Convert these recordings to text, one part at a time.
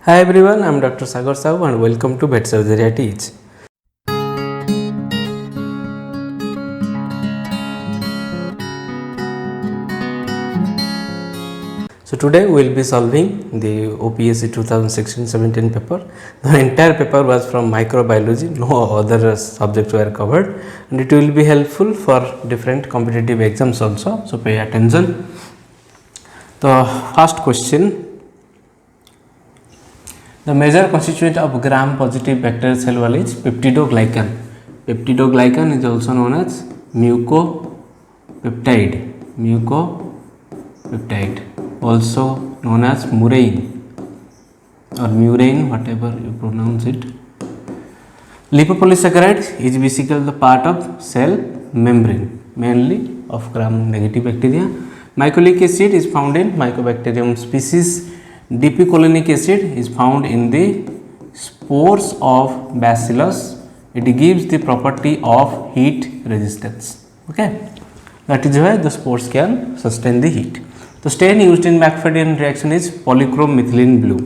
Hi everyone, I am Dr. Sagar Sahu and welcome to Vet Surgery at Each. So today we will be solving the OPSC 2016-17 paper. The entire paper was from microbiology, no other subjects were covered, and it will be helpful for different competitive exams also. So pay attention. The first question. The major constituent of gram-positive bacterial cell wall is peptidoglycan. Peptidoglycan is also known as mucopeptide. Mucopeptide, also known as murine or murine, whatever you pronounce it. Lipopolysaccharide is basically the part of cell membrane, mainly of gram-negative bacteria. Mycolic acid is found in Mycobacterium species. Dipicolinic acid is found in the spores of Bacillus. It gives the property of heat resistance. Okay, that is why the spores can sustain the heat. The stain used in McFadden reaction is polychrome methylene blue.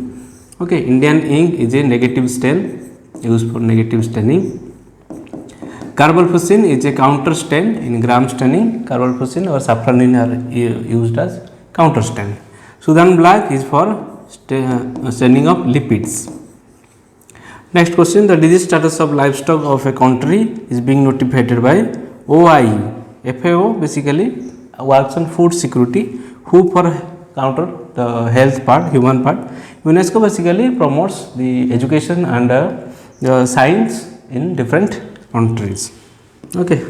Okay, Indian ink is a negative stain used for negative staining. Carbolfusin is a counter stain in gram staining. Carbolfusin or safranin are used as counter stain. Sudan black is for staining of lipids. Next question, the disease status of livestock of a country is being notified by OIE. FAO basically works on food security, WHO for counter the health part, human part. UNESCO basically promotes the education and the science in different countries. Okay.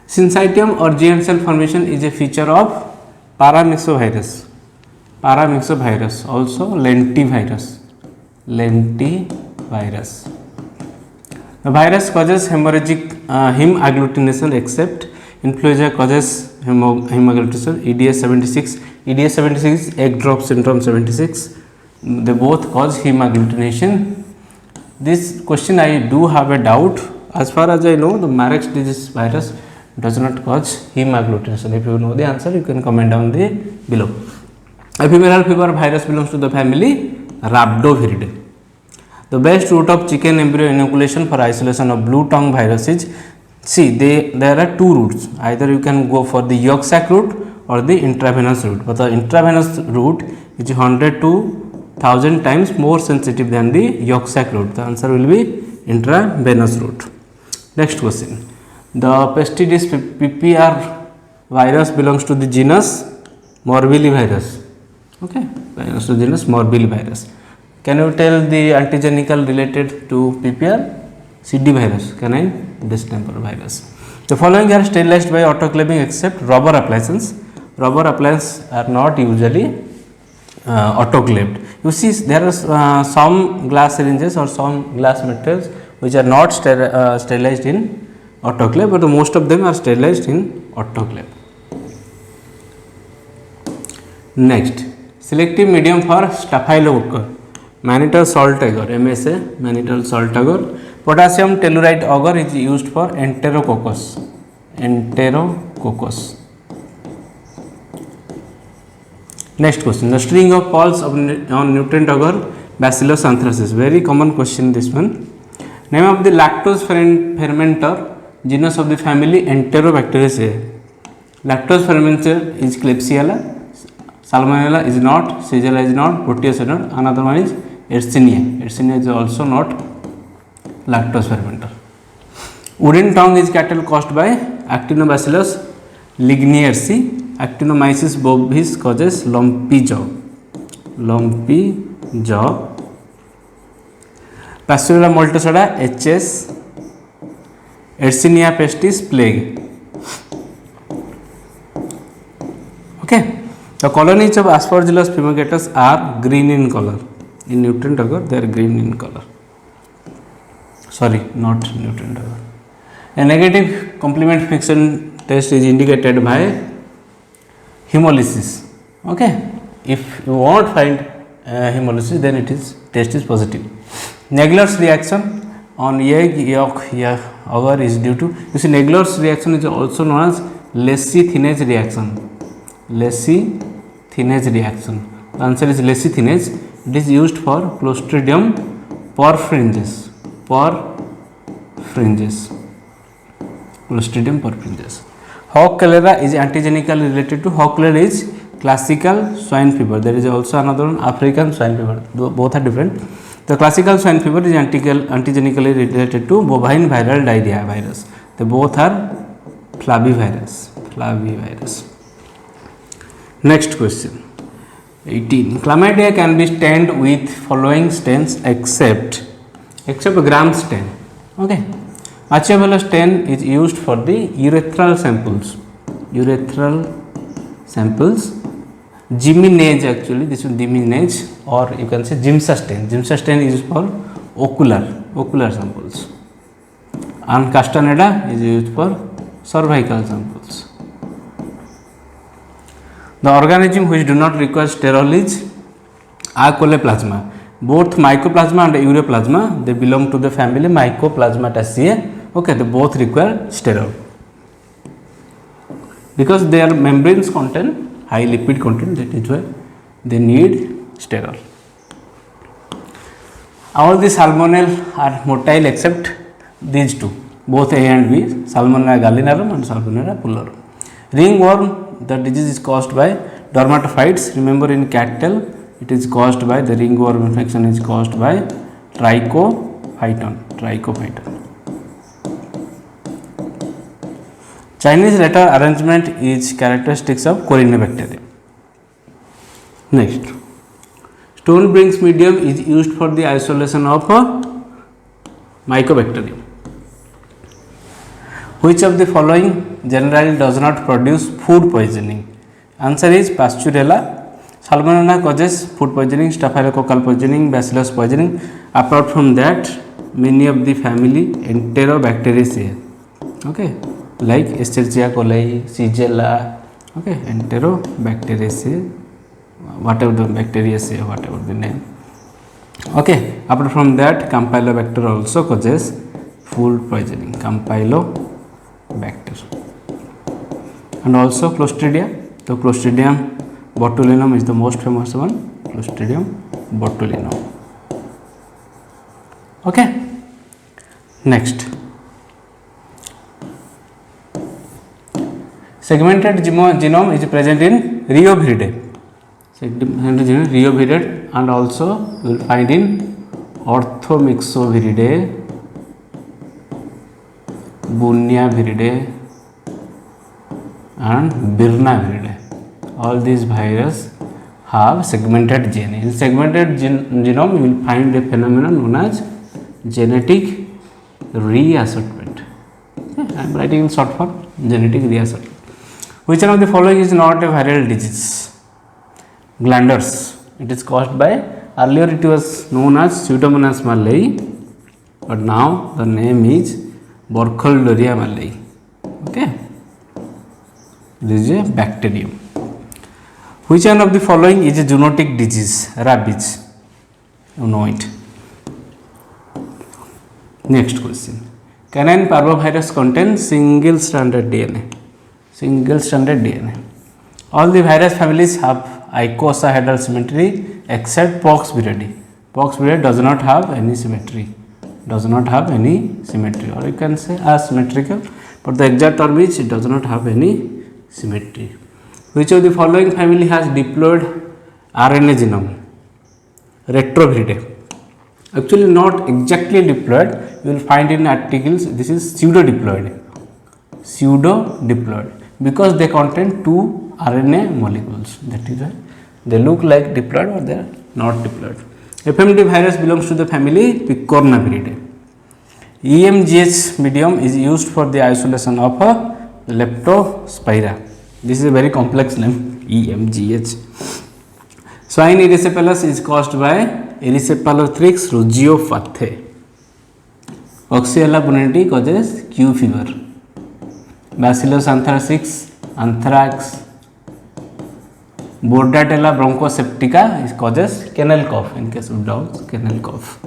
Syncytium or GM cell formation is a feature of paramyxovirus, also lentivirus. The virus causes hemorrhagic heme agglutination except influenza causes heme agglutination. EDS-76 is egg drop syndrome 76. They both cause heme agglutination. This question I do have a doubt. As far as I know, the Marek's disease virus does not cause heme agglutination. If you know the answer, you can comment down below. Ephemeral fever virus belongs to the family Rhabdoviridae. The best route of chicken embryo inoculation for isolation of blue tongue virus is, there are two routes. Either you can go for the yolk sac route or the intravenous route. But the intravenous route is 100 to 1000 times more sensitive than the yolk sac route. The answer will be intravenous route. Next question. The Pestidis ppr virus belongs to the genus Morbillivirus. Okay, belongs to genus Morbillivirus. Can you tell the antigenical related to ppr? CD virus, canine distemper virus. The following are sterilized by autoclaving except rubber appliances. Rubber appliances are not usually autoclaved. You see, there are some glass syringes or some glass materials which are not sterilized in autoclave, but most of them are sterilized in autoclave. Next, selective medium for Staphylococcus, mannitol salt agar, MSA, mannitol salt agar. Potassium tellurite agar is used for Enterococcus. Next question, the string of pearls on nutrient agar, Bacillus anthracis. Very common question this one. Name of the lactose fermenter, genus of the family Enterobacteriaceae. Lactose fermenter is Klebsiella, Salmonella is not, Shigella is not, Proteus is not. Another one is Yersinia. Yersinia is also not lactose fermenter. Wooden tongue is cattle caused by Actinobacillus lignieri. Actinomyces bovis causes lumpy jaw. Pasteurella multocida, HS. Yersinia pestis, plague. Okay. The colonies of Aspergillus fumigatus are green in color. In nutrient agar, they are green in color. Sorry, not nutrient agar. A negative complement fixation test is indicated by hemolysis. Okay. If you won't find hemolysis, then test is positive. Naegler's reaction on egg yolk agar is due to, you see, Naegler's reaction is also known as Lacey-Thinnes reaction. The answer is lecithinase. It is used for Clostridium perfringens. Clostridium perfringens. Hog cholera is antigenically related to hog cholera is classical swine fever. There is also another one, African swine fever. Both are different. The classical swine fever is antigenically related to bovine viral diarrhea virus. They both are flavivirus. Next question. 18. Chlamydia can be stained with following stains except gram stain. Okay. Machiavello stain is used for the urethral samples. Gimenage, actually this is Gimenage, or you can say Giemsa stain. Giemsa stain is for ocular samples, and Castaneda is used for cervical samples. The organism which do not require sterol is Acoleplasma. Both Mycoplasma and Ureaplasma, they belong to the family Mycoplasmataceae. Okay, they both require sterol because their membranes contain high lipid content. That is why they need sterol. All the salmonella are motile except these two, both A and B, Salmonella gallinarum and Salmonella pullorum. Ringworm, the disease is caused by dermatophytes. Remember, in cattle it is caused by, the ringworm infection is caused by trichophyton. Chinese letter arrangement is characteristics of Corynebacterium. Next, stone brings medium is used for the isolation of Mycobacterium. Which of the following generally does not produce food poisoning? Answer is Pasteurella. Salmonella causes food poisoning, staphylococcal poisoning, bacillus poisoning. Apart from that, many of the family Enterobacteriaceae, okay, like Escherichia coli, Shigella, okay, Enterobacteriaceae, whatever the bacteriaceae, whatever the name. Okay, apart from that, Campylobacter also causes food poisoning, Campylobacter, and also Clostridia. So Clostridium botulinum is the most famous one, Clostridium botulinum. Okay. Next, segmented genome is present in Rheoviridae. Segmented genome Rheoviridae, and also you will find in Orthomyxoviridae, Bunyaviridae and Birnaviridae. All these virus have segmented DNA. In segmented genome, you will find a phenomenon known as genetic reassortment. Okay, I am writing in short form, genetic reassortment. Which one of the following is not a viral disease? Glanders. It is caused by, earlier it was known as Pseudomonas mallayi, but now the name is Burkholderia mallayi. Okay, this is a bacterium. Which one of the following is a zoonotic disease? Rabies. You know it. Next question. Canine parvovirus contains single-stranded DNA. All the virus families have icosahedral symmetry except Pox viridae. Pox viridae does not have any symmetry. Or you can say asymmetrical, but the exact term is it does not have any symmetry. Which of the following family has diploid RNA genome? Retroviridae. Actually not exactly diploid, you will find in articles this is pseudodiploid, because they contain two RNA molecules, that is why they look like diploid or they are not diploid. FMD virus belongs to the family Picornaviridae. EMGH medium is used for the isolation of Leptospira. This is a very complex name, EMGH. Swine erysipelas is caused by Erysipelotrix rugiopathae. Oxyella boniti causes Q fever. Bacillus anthrax, Bordetella bronchoseptica causes kennel cough. In case of dogs, kennel cough.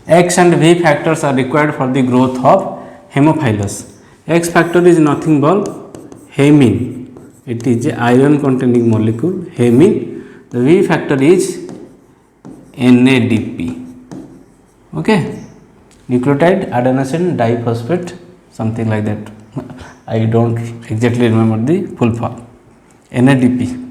X and V factors are required for the growth of Haemophilus. X factor is nothing but Haemin. It is a iron containing molecule, Haemin. The V factor is NADP. Okay, nucleotide adenosine diphosphate, something like that. I don't exactly remember the full form. NADP.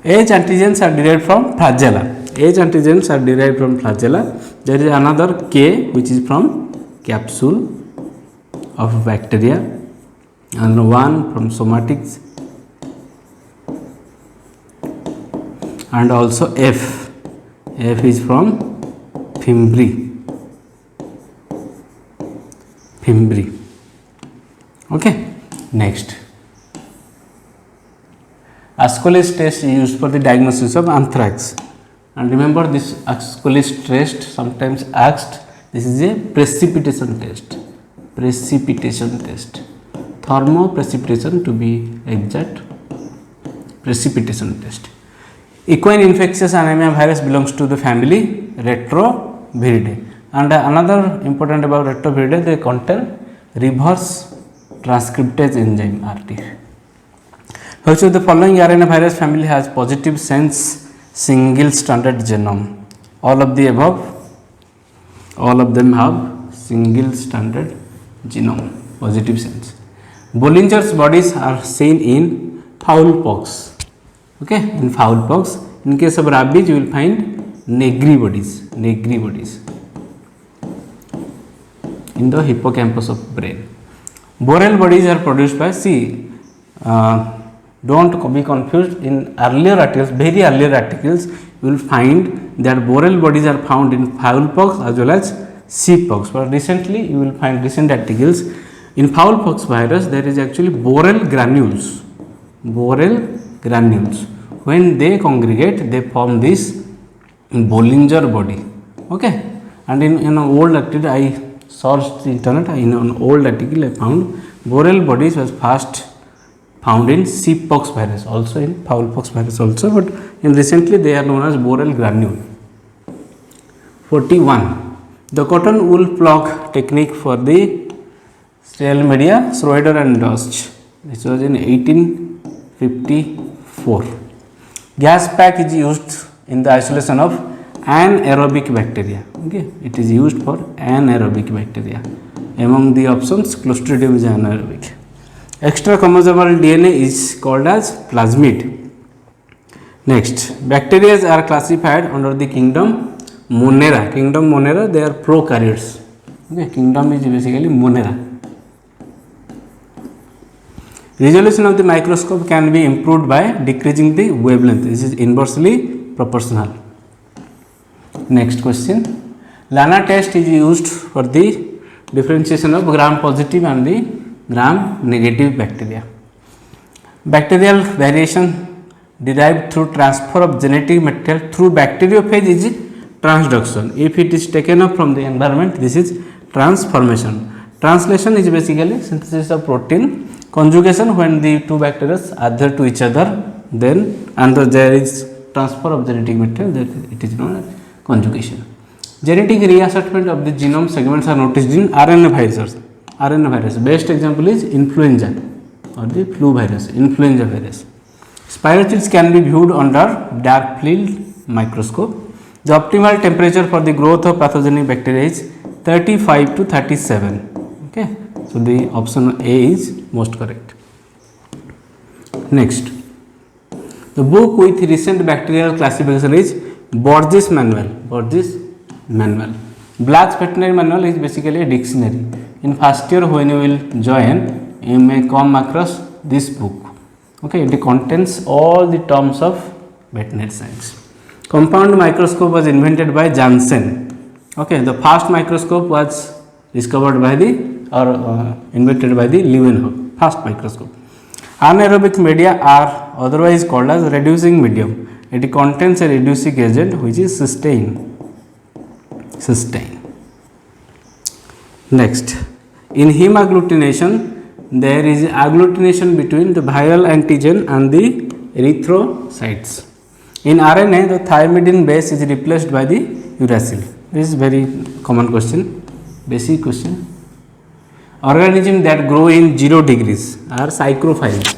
H antigens are derived from flagella. H antigens are derived from flagella. There is another K which is from capsule of bacteria, and one from somatics, and also F. F is from Fimbriae. Okay. Next, Ascoli's test is used for the diagnosis of anthrax. And remember, this Ascoli's test sometimes asked. This is a precipitation test. Thermoprecipitation to be exact. Precipitation test. Equine infectious anemia virus belongs to the family Retroviridae. And another important about Retroviridae, they contain reverse transcriptase enzyme RT. Which of the following RNA virus family has positive sense single stranded genome? All of the above. All of them have single stranded genome, positive sense. Bollinger's bodies are seen in fowl pox. Okay, in fowl pox. In case of rabies, you will find Negri bodies in the hippocampus of brain. Borel bodies are produced by don't be confused. In earlier articles, very earlier articles, you will find that Borel bodies are found in fowl pox as well as sheep pox. But recently, you will find recent articles in fowl pox virus, there is actually Borel granules. When they congregate, they form this Bollinger body. Okay, and in an old article, I searched the internet. In an old article, I found Borel bodies was first found in sheep pox virus, also in fowl pox virus also, but in recently they are known as Borel granule. 41. The cotton wool flock technique for the sterile media, Schroeder and Deutsch. This was in 1854. Gas pack is used in the isolation of anaerobic bacteria. Okay, it is used for anaerobic bacteria. Among the options, Clostridium is anaerobic. Extra chromosomal DNA is called as plasmid. Next, bacteria are classified under the kingdom Monera. They are prokaryotes. Okay, kingdom is basically Monera. Resolution of the microscope can be improved by decreasing the wavelength. This is inversely proportional. Next question. Lana test is used for the differentiation of gram positive and the gram negative bacteria. Bacterial variation derived through transfer of genetic material through bacteriophage is transduction. If it is taken up from the environment, this is transformation. Translation is basically synthesis of protein. Conjugation, when the two bacteria adhere to each other, then and there is transfer of genetic material, that it is known as conjugation. Genetic reassignment of the genome segments are noticed in RNA viruses. Best example is influenza or the flu virus, influenza virus. Spirochetes can be viewed under dark field microscope. The optimal temperature for the growth of pathogenic bacteria is 35 to 37. Okay, so the option A is most correct. Next, the book with recent bacterial classification is Borges Manual. Black's veterinary manual is basically a dictionary. In first year, when you will join, you may come across this book. Okay, it contains all the terms of veterinary science. Compound microscope was invented by Janssen. Okay, the first microscope was discovered by invented by the Leeuwenhoek. First microscope. Anaerobic media are otherwise called as reducing medium. It contains a reducing agent which is cysteine. Next, in heme agglutination, there is agglutination between the viral antigen and the erythrocytes. In RNA, the thymidine base is replaced by the uracil. This is very common question, basic question. Organisms that grow in 0 degrees are psychrophiles.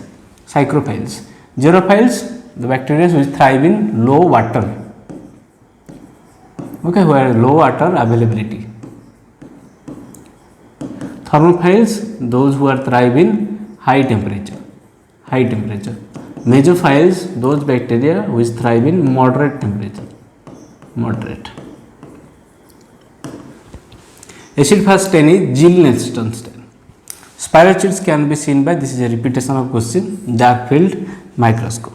Xerophiles, the bacteria which thrive in low water, okay, where low water availability. Thermophiles, those who are thrive in high temperature. Mesophiles, those bacteria which thrive in moderate temperature. Acid fast 10 is Gill-Nestenstein. Spirochetes can be seen by, this is a repetition of question, dark field microscope.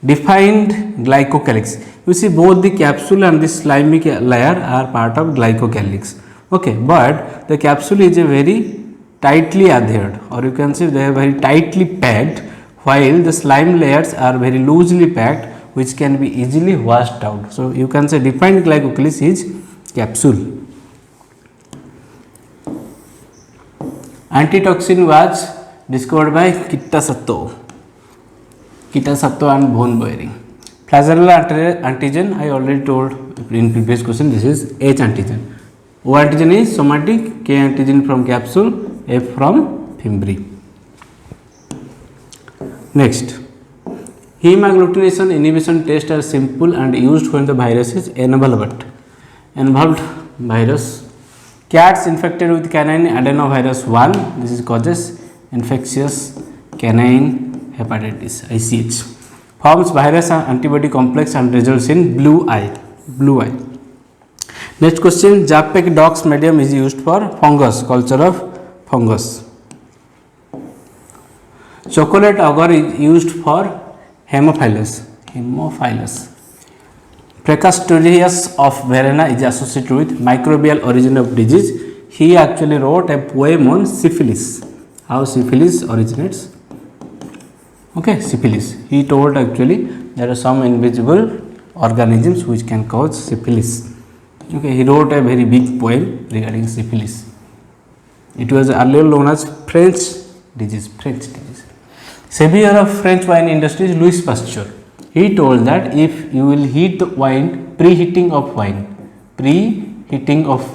Defined glycocalyx. You see both the capsule and the slimy layer are part of glycocalyx. Okay, but the capsule is a very tightly adhered, or you can say they are very tightly packed, while the slime layers are very loosely packed, which can be easily washed out. So you can say defined glycocalyx is capsule. Antitoxin was discovered by Kitasato and von Behring. Flagellar antigen, I already told in previous question, this is H antigen. O antigen is somatic, K antigen from capsule, F from fimbriae. Next, hemagglutination inhibition tests are simple and used when the virus is involved virus. Cats infected with canine adenovirus 1, this is causes infectious canine hepatitis, ICH. Forms virus and antibody complex and results in blue eye. Next question, Japek dox medium is used for fungus, culture of fungus. Chocolate agar is used for Haemophilus. Precatorius of Verena is associated with microbial origin of disease. He actually wrote a poem on syphilis, how syphilis originates. Okay, syphilis. He told actually there are some invisible organisms which can cause syphilis. Okay, he wrote a very big poem regarding syphilis. It was earlier known as French disease. Savior of French wine industry is Louis Pasteur. He told that if you will heat the wine, preheating of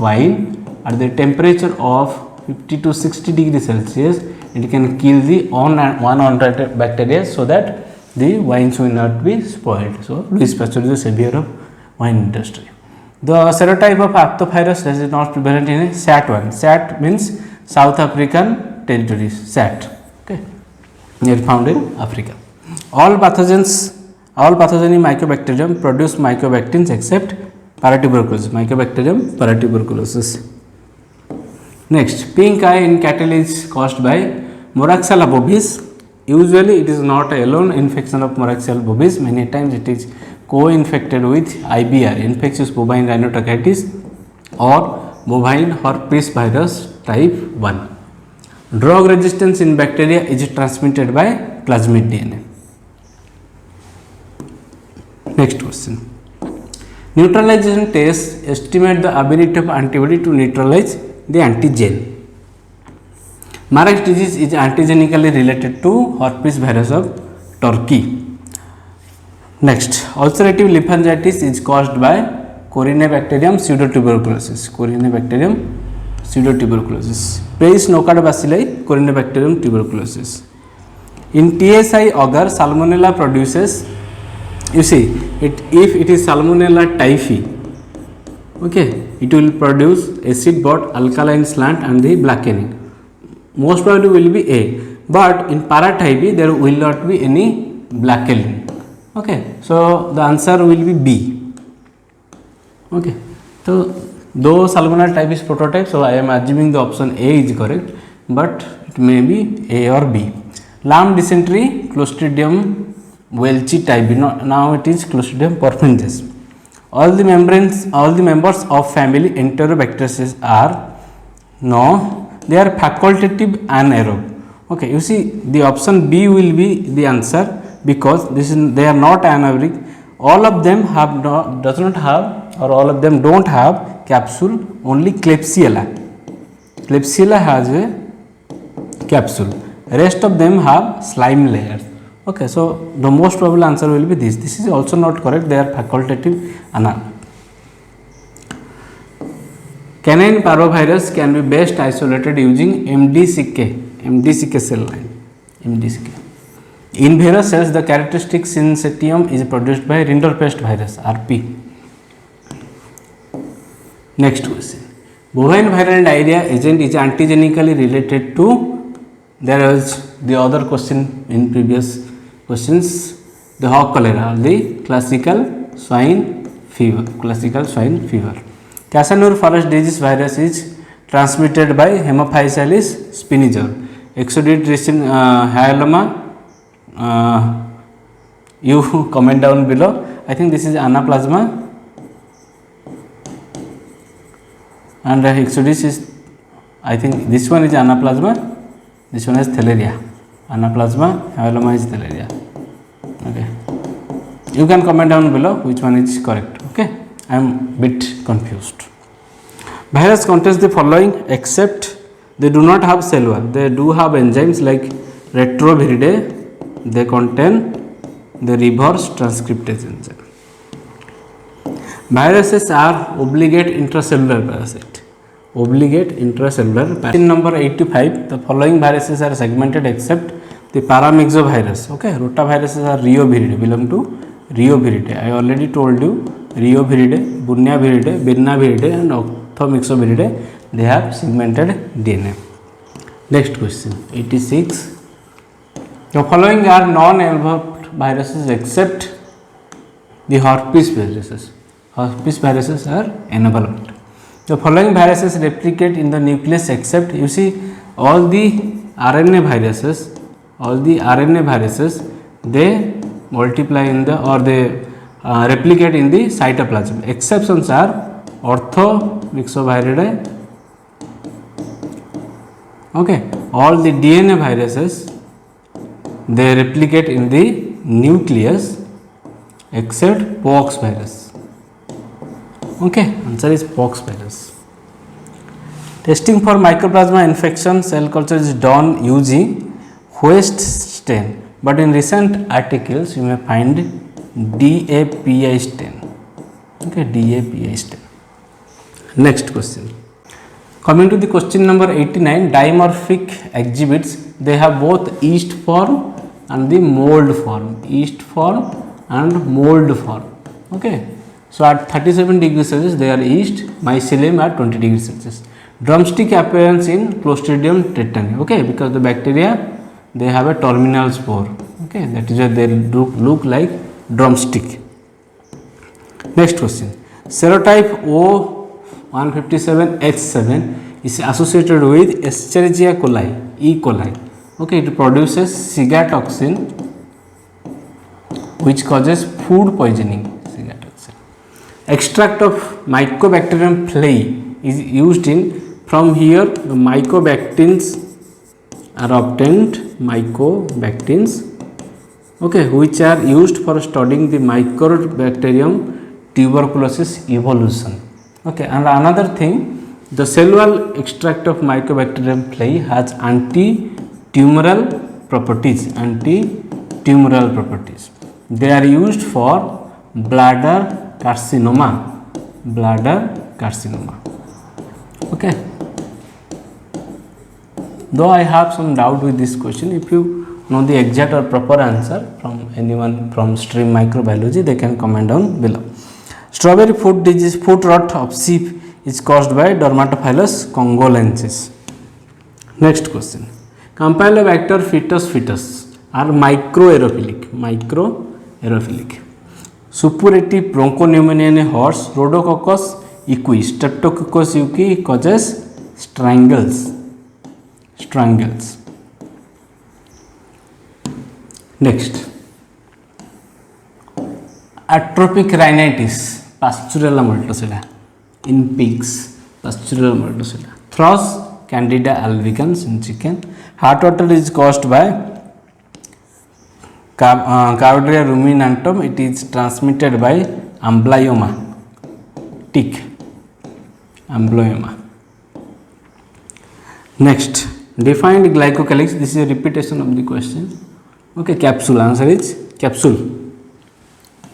wine at the temperature of 50 to 60 degrees Celsius, it can kill the 100 bacteria so that the wines will not be spoiled. So, Louis Pasteur is the savior of wine industry. The serotype of aptovirus that is not prevalent in SAT1. SAT means South African territories. SAT. Okay, they are found in Africa. All pathogeny Mycobacterium produce mycobacterins except Paratuberculosis. Next, pink eye in cattle is caused by Moraxella bovis. Usually it is not alone infection of Moraxella bovis. Many times it is co-infected with IBR, infectious bovine rhinotracheitis, or bovine herpes virus type 1. Drug resistance in bacteria is transmitted by plasmid DNA. Next question. Neutralization tests estimate the ability of antibody to neutralize the antigen. Mareks disease is antigenically related to herpes virus of Turkey. Next, ulcerative lymphangitis is caused by Corynebacterium pseudotuberculosis. Praise knockout bacilli, Corynebacterium tuberculosis. In TSI agar, Salmonella produces, you see, if it is Salmonella typhi, okay, it will produce acid bot, alkaline slant and the blackening. Most probably will be A, but in paratyphi there will not be any blackening. Okay, so the answer will be B. Okay, so though Salmonella type is prototype, so I am assuming the option A is correct, but it may be A or B. Lambda dysentery, Clostridium welchi type. Now it is Clostridium perfringens. All the members of family Enterobacteriaceae are they are facultative anaerobe. Okay, you see the option B will be the answer because they are not anaerobic. All of them don't have capsule. Only Klebsiella has a capsule. Rest of them have slime layers. Okay, so the most probable answer will be this. This is also not correct. They are facultative anaerobe. Canine parvovirus can be best isolated using MDCK cell line. In various cells, the characteristic syncytium is produced by rinderpest virus (RP). Next question. Bovine viral diarrhea agent is antigenically related to. There is the other question in previous questions. The hog cholera, the classical swine fever. Classical swine fever. Casanur forest disease virus is transmitted by Haemophilus spinizor. Exudate hyaloma. You comment down below. I think this is anaplasma, and Exodus is, I think this one is anaplasma, this one is thalaria. Anaplasma, hyaloma is thalaria. Okay, you can comment down below which one is correct. Okay, I am bit confused. Virus contains the following except they do not have cell wall. They do have enzymes like retroviridae. They contain the reverse transcriptase enzyme. Viruses are obligate intracellular parasite. Obligate intracellular parasite. In number 85, the following viruses are segmented except the paramyxovirus. Okay, rotaviruses are Reoviridae, belong to Reoviridae. I already told you Reoviridae, Bunyaviridae, Birnaviridae and Orthomyxoviridae. They have segmented DNA. Next question, 86. The following are non-enveloped viruses except the herpes viruses. Herpes viruses are enveloped. The following viruses replicate in the nucleus except, you see, all the RNA viruses, they multiply in the, or they replicate in the cytoplasm. Exceptions are Orthomyxoviridae. Okay, all the DNA viruses, they replicate in the nucleus except pox virus. Okay, answer is pox virus. Testing for mycoplasma infection cell culture is done using West stain, but in recent articles you may find DAPI stain. Okay, DAPI stain. Next question. Coming to the question number 89, dimorphic exhibits, they have both yeast form and the mold form. Yeast form and mold form. Okay. So at 37 degrees Celsius they are yeast, mycelium at 20 degrees Celsius. Drumstick appearance in Clostridium tetani. Okay, because the bacteria, they have a terminal spore. Okay, that is why they look like drumstick. Next question. Serotype O157H7 is associated with Escherichia coli, E. coli. Okay, it produces cigatoxin which causes food poisoning. Cigatoxin. Extract of Mycobacterium flei is used in, from here the mycobactins are obtained, mycobactins, okay, which are used for studying the Mycobacterium tuberculosis evolution. Okay, and another thing, the cell wall extract of Mycobacterium flei has anti-tumoral properties. Anti-tumoral properties. They are used for bladder carcinoma. Bladder carcinoma. Okay. Though I have some doubt with this question, if you know the exact or proper answer from anyone from stream microbiology, they can comment down below. Strawberry foot disease, foot rot of sheep is caused by Dermatophilus congolensis. Next question. Campylobacter fetus are microaerophilic. Suppurative bronchopneumonia in a horse, Rhodococcus equi, Streptococcus equi causes strangles. Next. Atrophic rhinitis, Pasteurella multocella in pigs, Pasteurella multocella. Thrush, Candida albicans in chicken. Heart water is caused by Caudaria ruminantum. It is transmitted by amblyomma, tick, amblyomma. Next, defined glycocalyx. This is a repetition of the question. Okay, capsule. Answer is capsule.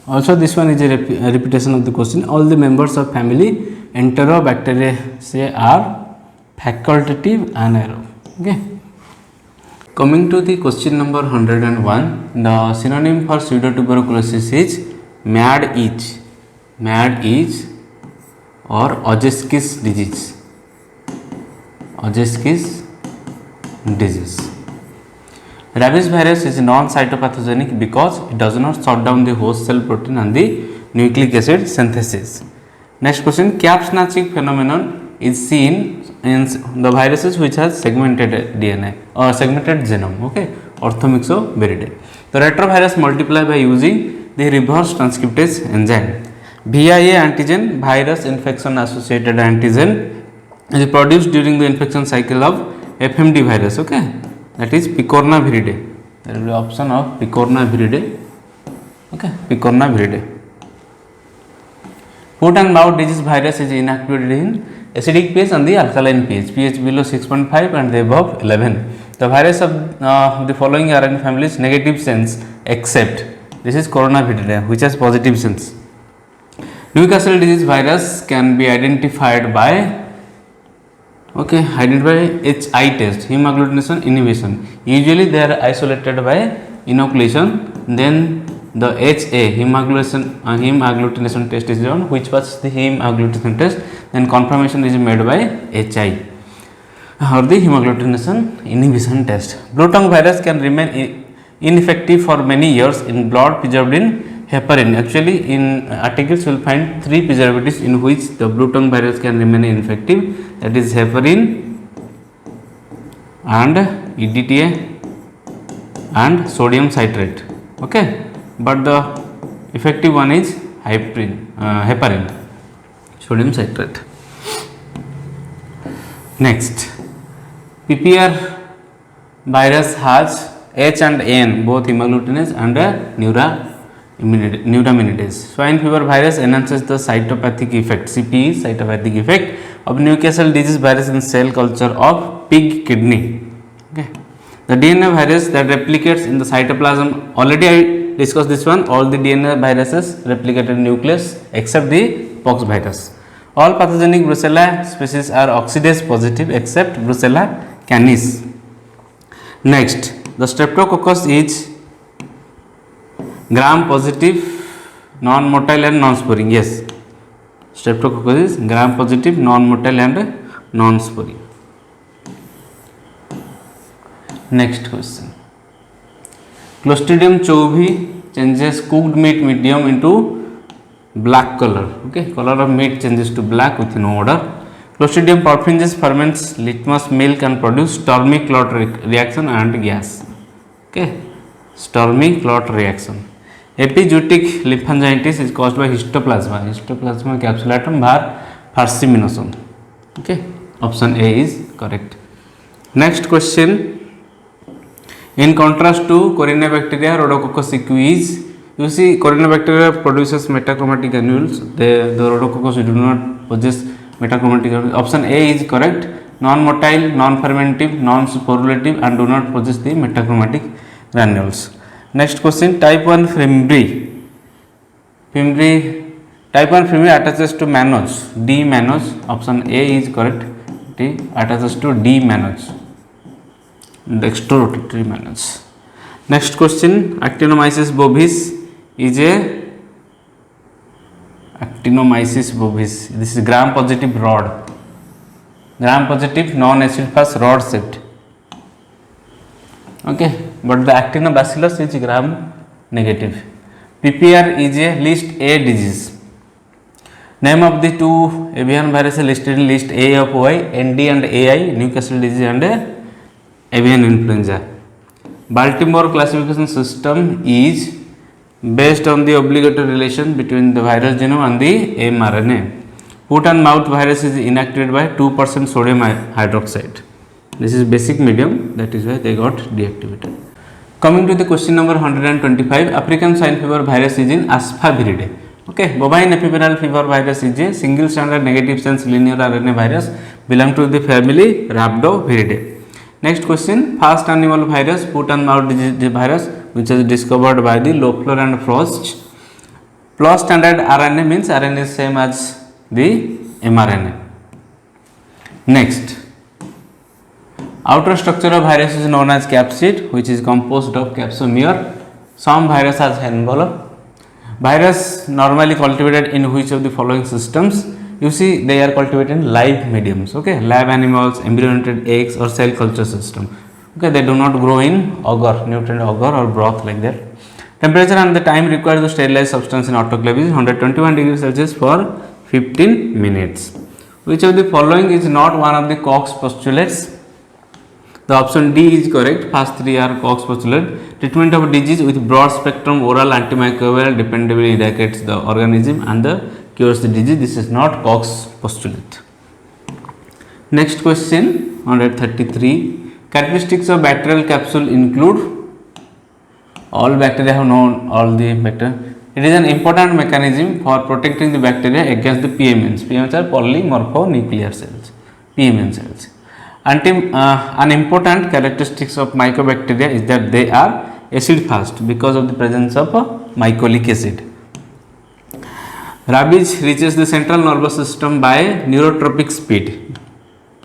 Also, this one is a repetition of the question. All the members of family Enterobacteriaceae are facultative anaerobe. Okay. Coming to the question number 101, the synonym for pseudotuberculosis is mad itch or Ojeski's disease. Ojeski's disease. Rabies virus is non-cytopathogenic because it does not shut down the host cell protein and the nucleic acid synthesis. Next question, calf snatching phenomenon is seen in the viruses which has segmented DNA or segmented genome. Okay, Orthomyxoviridae. The retrovirus multiply by using the reverse transcriptase enzyme. VIA antigen, virus infection associated antigen, is produced during the infection cycle of FMD virus. Okay, that is Picorna viridae. There will be option of Picorna viridae. Okay, Picorna viridae. Foot and mouth disease virus is inactivated in acidic pH and the alkaline pH, pH below 6.5 and the above 11. The virus of the following RNA families negative sense except this is coronaviridae which has positive sense. Newcastle disease virus can be identified by HI test, hemagglutination inhibition. Usually they are isolated by inoculation. Then the HA hemagglutination test is done, which was the hemagglutination test. Then confirmation is made by HI or the hemagglutination inhibition test. Blue tongue virus can remain ineffective for many years in blood preserved in heparin. Actually, in articles you will find three preservatives in which the blue tongue virus can remain ineffective. That is heparin and EDTA and sodium citrate. Okay, but the effective one is heparin, sodium citrate. Next, PPR virus has H and N, both hemagglutinase and neuraminidase. Swine fever virus enhances the cytopathic effect, CPE cytopathic effect of Newcastle disease virus in cell culture of pig kidney. Okay. The DNA virus that replicates in the cytoplasm, already I discussed this one, all the DNA viruses replicate in nucleus except the pox virus. All pathogenic Brucella species are oxidase positive except Brucella canis. Next, the Streptococcus is gram positive, non-motile and non-sporing. Yes, Streptococcus is gram positive, non-motile and non-sporing. Next question. Clostridium chauvi changes cooked meat medium into black color. Okay, color of meat changes to black with no odor. Clostridium perfringens ferments litmus milk and produce stormy clot reaction and gas. Okay, stormy clot reaction. Epizootic lymphangitis is caused by histoplasma. Histoplasma capsulatum var farcinosum. Okay, option A is correct. Next question. In contrast to Corynebacteria, Rhodococcus equus, you see Corynebacteria produces metachromatic granules. The Rhodococcus do not possess metachromatic granules. Option A is correct. Non-motile, non-fermentive, non-sporulative and do not possess the metachromatic granules. Next question, type 1 fimbriae. Type 1 fimbriae attaches to mannose, D mannose. Option A is correct. It attaches to D mannose, dextrorotatory mannose. Next question, Actinomyces bovis is a Actinomyces bovis. This is gram positive rod, gram positive non-acid fast rod shaped. Okay, but the Actinobacillus is gram negative. PPR is a list A disease. Name of the two avian viruses listed in list A of Y, ND and AI, Newcastle disease and avian influenza. Baltimore classification system is based on the obligatory relation between the viral genome and the mRNA. Foot and mouth virus is inactivated by 2% sodium hydroxide. This is basic medium, that is why they got deactivated. Coming to the question number 125, African swine fever virus is in Aspergillosis. Okay, bovine epiviral fever virus is a single stranded negative sense linear RNA virus belong to the family Rhabdoviridae. Next question, first animal virus, foot and mouth disease virus, which is discovered by the Loeffler and Frost. Plus standard RNA means RNA is same as the mRNA. Next, Outer structure of virus is known as capsid, which is composed of capsomere. Some virus has envelope. Virus normally cultivated in which of the following systems? You see, they are cultivated in live mediums, okay, lab animals, embryonated eggs or cell culture system. Okay, they do not grow in agar, nutrient agar or broth like that. Temperature and the time required to sterilize substance in autoclave is 121 degrees Celsius for 15 minutes. Which of the following is not one of the Koch's postulates? The option D is correct. First three are Koch's postulate. Treatment of disease with broad spectrum oral antimicrobial dependably eradicates the organism and cures the disease. This is not Koch's postulate. Next question 133. Characteristics of bacterial capsule include all bacteria have known all the bacteria. It is an important mechanism for protecting the bacteria against the PMNs. PMNs are polymorphonuclear cells. PMN cells. An important characteristics of mycobacteria is that they are acid fast because of the presence of mycolic acid. Rabies reaches the central nervous system by neurotropic speed.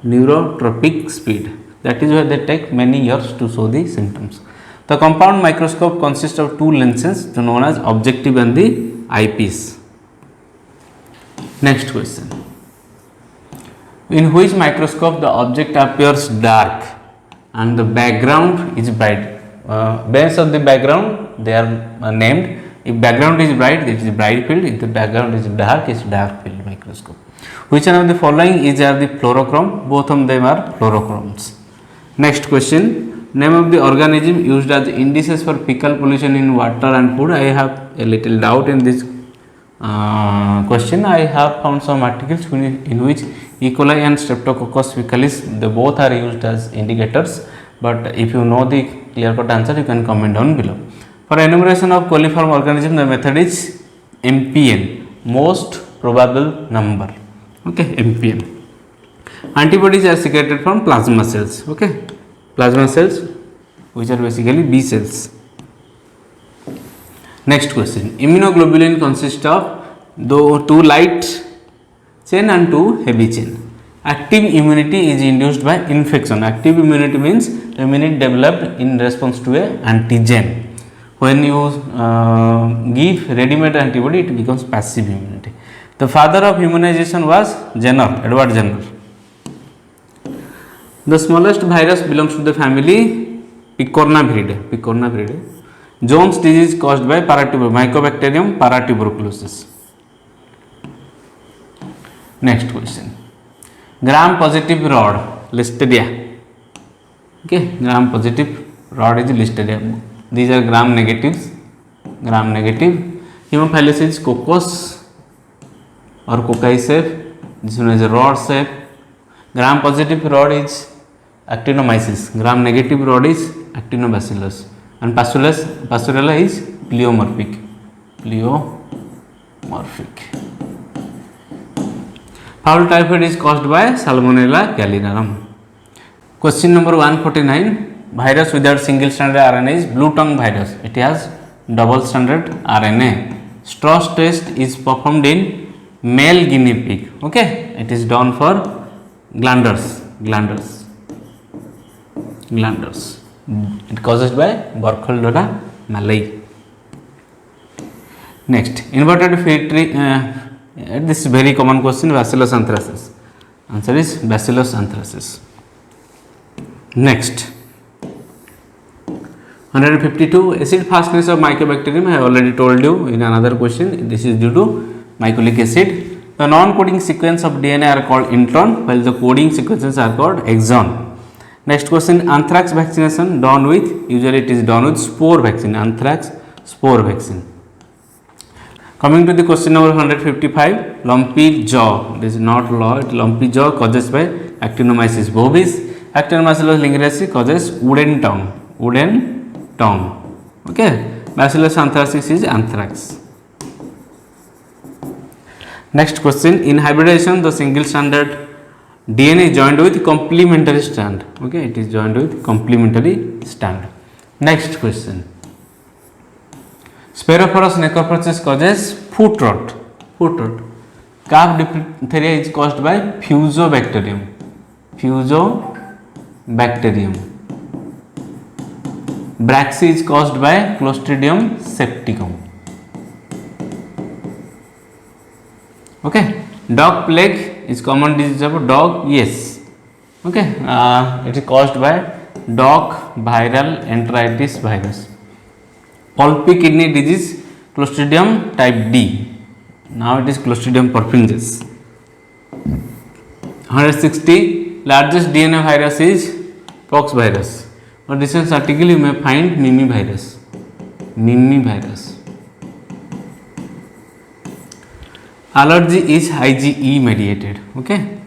Neurotropic speed. That is why they take many years to show the symptoms. The compound microscope consists of two lenses known as objective and the eyepiece. Next question. In which microscope the object appears dark and the background is bright? Based on the background they are named. If background is bright, it is bright field. If the background is dark, it is dark field microscope. Which one of the following are the fluorochrome? Both of them are fluorochromes. Next question. Name of the organism used as indices for fecal pollution in water and food. I have a little doubt in this question. I have found some articles in which E. coli and Streptococcus faecalis, they both are used as indicators, but if you know the clear cut answer, you can comment down below. For enumeration of coliform organism, the method is MPN, most probable number. Okay, MPN. Antibodies are secreted from plasma cells. Okay, plasma cells, which are basically B cells. Next question. Immunoglobulin consists of two light chain and two heavy chain. Active immunity is induced by infection. Active immunity means immunity developed in response to a antigen. When you give ready-made antibody, it becomes passive immunity. The father of immunization was Jenner, Edward Jenner. The smallest virus belongs to the family Picornaviridae. Picornaviridae. Jones disease caused by Mycobacterium paratuberculosis. Next question. Gram positive rod, Listeria. Okay, gram positive rod is Listeria. These are gram negatives. Gram negative. Hemophilus is Coccus or cocci shape. This one is a rod shape. Gram positive rod is Actinomyces. Gram negative rod is Actinobacillus. And Pastorella is pleomorphic. Pleomorphic. Fowl typhoid is caused by Salmonella gallinarum. Question number 149. Virus without single stranded RNA is blue tongue virus. It has double stranded RNA. Strauss test is performed in male guinea pig. Okay, it is done for glanders. It caused by Burkholderia malayi. Next, inverted filtri. This is very common question. Bacillus anthracis. Answer is Bacillus anthracis. Next, 152. Acid fastness of Mycobacterium. I have already told you in another question. This is due to mycolic acid. The non-coding sequence of DNA are called intron, while the coding sequences are called exon. Next question. Anthrax vaccination done with, usually it is done with spore vaccine. Anthrax spore vaccine. Coming to the question number 155. Lumpy jaw. This is not law. Lumpy jaw causes by Actinomyces bovis. Actinomyces lingeraceae causes wooden tongue. Okay. Bacillus anthracis is anthrax. Next question. In hybridization, the single stranded DNA is joined with complementary strand. Okay, it is joined with complementary strand. Next question. Spirophorus necrophosis causes foot rot. Calf diphtheria is caused by Fusobacterium. bacterium. Braxy is caused by Clostridium septicum. Okay, dog plague is common disease of dog. Yes. Okay, it is caused by dog viral enteritis virus. Pulpy kidney disease, Clostridium type D. Now it is Clostridium perfringens. 160. Largest DNA virus is pox virus. For this article you may find Mimi virus. Mimi virus. Allergy is IgE mediated. Okay.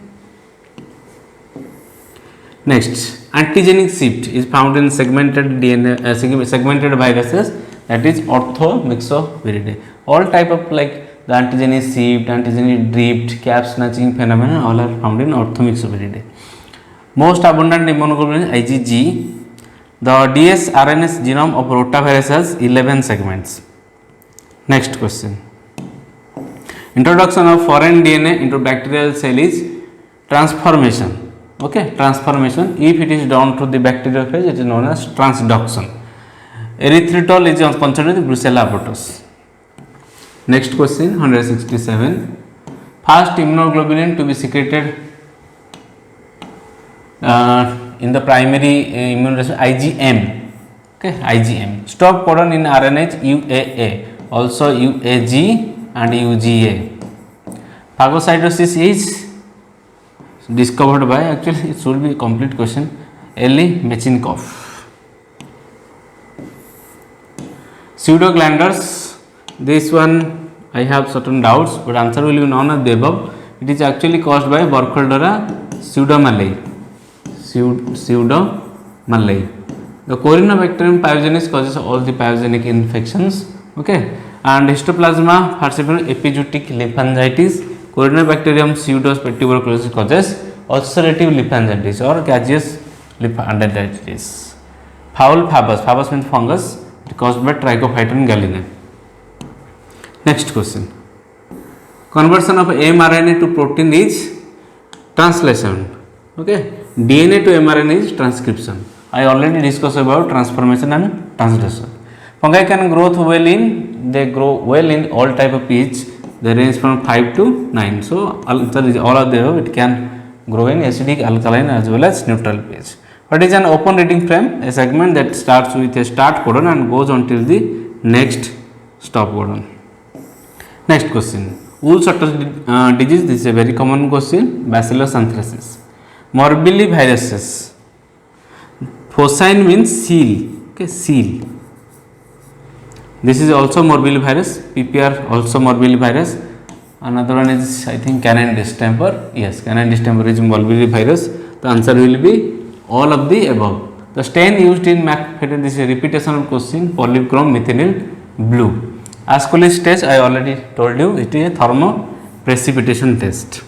Next, antigenic shift is found in segmented DNA, segmented viruses, that is Orthomyxoviridae. All type of like the antigenic shift, antigenic drift, cap snatching phenomena, all are found in Orthomyxoviridae. Most abundant immunoglobulin is IgG. The dsRNA genome of rotavirus has 11 segments. Next question. Introduction of foreign DNA into bacterial cell is transformation. Okay, transformation. If it is done through the bacterial phase, it is known as transduction. Erythritol is considered Brucella abortus. Next question, 167. First immunoglobulin to be secreted in the primary immune response, IgM. Okay, IgM. Stop codon in RNA is UAA, also UAG and UGA. Phagocytosis is discovered by, actually it should be a complete question, Elie Metchnikoff. Pseudoglanders, this one I have certain doubts, but answer will be none of the above. It is actually caused by Burkholderia pseudomallei. Pseudomallei. The Corynebacterium pyogenes causes all the pyogenic infections. Okay, and Histoplasma falciparum epizotic lymphangitis. Corynebacterium pseudotuberculosis causes ulcerative lymphangitis or gaseous lymphangitis. Foul Fabus, Fabus means fungus, it is caused by Trichophyton gallinae. Next question. Conversion of mRNA to protein is translation. Okay, DNA to mRNA is transcription. I already discussed about transformation and translation. Fungi can grow well in, they grow well in all type of pH. They range from 5 to 9. So all of the above, it can grow in acidic, alkaline as well as neutral pH. What is an open reading frame? A segment that starts with a start codon and goes until the next stop codon. Next question. Wool shortage disease, this is a very common question. Bacillus anthracis. Morbilliviruses. Phocine means seal. Okay, seal. This is also morbillivirus. PPR also morbillivirus. Another one is, I think, canine distemper. Yes, canine distemper is morbillivirus. The answer will be all of the above. The stain used in McFadden, this is a repetition of question. Polychrome methynyl blue. Ascoli test, I already told you, it is a thermo precipitation test.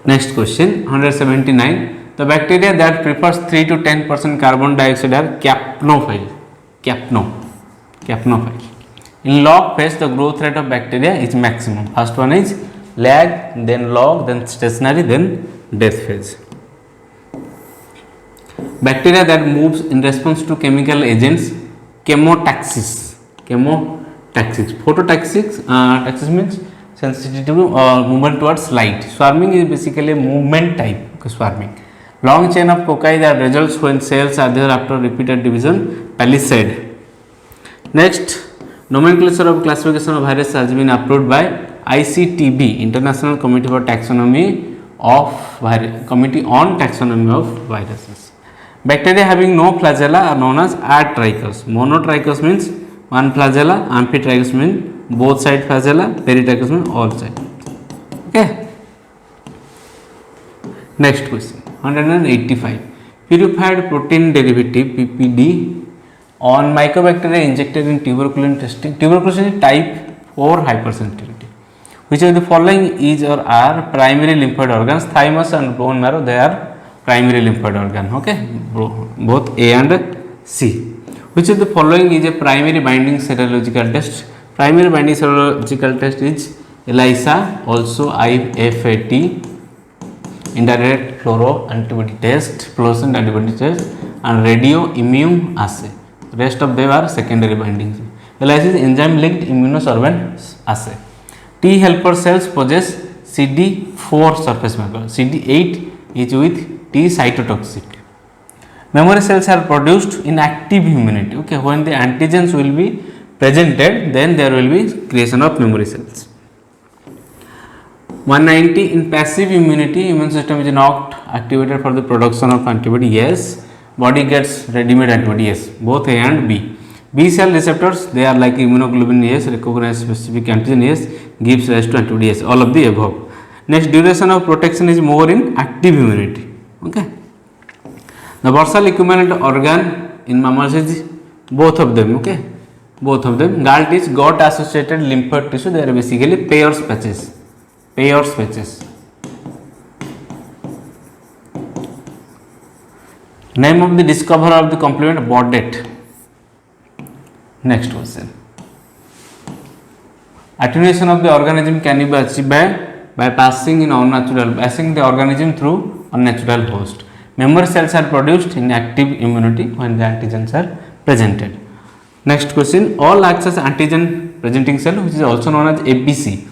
Next question, 179. The bacteria that prefers 3 to 10% carbon dioxide are capnophile. Capnophile. In log phase, the growth rate of bacteria is maximum. First one is lag, then log, then stationary, then death phase. Bacteria that moves in response to chemical agents, chemotaxis. Phototaxis taxis means sensitivity to movement towards light. Swarming is basically a movement type. Okay, swarming. Long chain of cocci that results when cells are there after repeated division, palisade. Next, nomenclature of classification of virus has been approved by ICTB, International Committee for Taxonomy on Taxonomy of Viruses. Bacteria having no flagella are known as atrichous. Monotrichous means one flagella, amphitrichous means both side flagella, peritrichous means all side. Okay. Next question, 185. Purified protein derivative PPD on mycobacteria injected in tuberculin testing. Tuberculosis is type 4 hypersensitivity. Which of the following is or are primary lymphoid organs? Thymus and bone marrow, they are primary lymphoid organ. Okay, both A and C. Which of the following is a primary binding serological test? Primary binding serological test is ELISA, also IFAT, indirect fluoro antibody test, fluorescent antibody test, and radio immune assay. Rest of them are secondary bindings. LIC is enzyme linked immunosorbent assay. T helper cells possess CD4 surface marker. CD8 is with T cytotoxic. Memory cells are produced in active immunity. Okay, when the antigens will be presented, then there will be creation of memory cells. 190, in passive immunity, immune system is not activated for the production of antibody. Yes, body gets ready-made antibody. Yes, both A and B. B cell receptors, they are like immunoglobulin. Yes, recognize specific antigen. Yes, gives rise to antibody. Yes, all of the above. Next, duration of protection is more in active immunity. Okay. The dorsal equivalent organ in mammals is both of them. Okay, both of them. GALT is gut associated lymphoid tissue. They are basically Peyer's patches. Peyer's patches. Name of the discoverer of the complement, Bordet. Next question. Attenuation of the organism can be achieved by passing the organism through unnatural host. Memory cells are produced in active immunity when the antigens are presented. Next question. All access antigen presenting cell, which is also known as APC.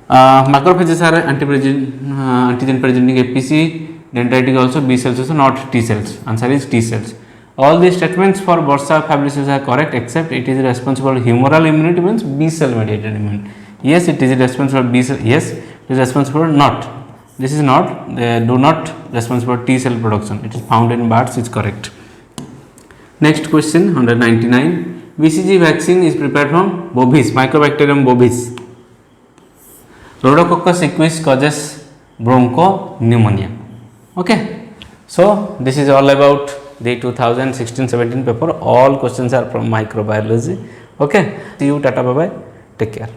Macrophages are antigen presenting APC. Dendritic also, B cells also, not T cells. Answer is T cells. All these statements for Bursa fabricis are correct, except it is responsible for humoral immunity, means B cell mediated immunity. Yes, it is responsible for B cell. Yes, it is responsible for not. This is not. They do not responsible for T cell production. It is found in bats. Is correct. Next question, 199. BCG vaccine is prepared from bovis, Mycobacterium bovis. Rhodococcus equus causes bronchopneumonia. Okay, so this is all about the 2016-17 paper. All questions are from microbiology. Okay, see you, tata, bye bye, take care.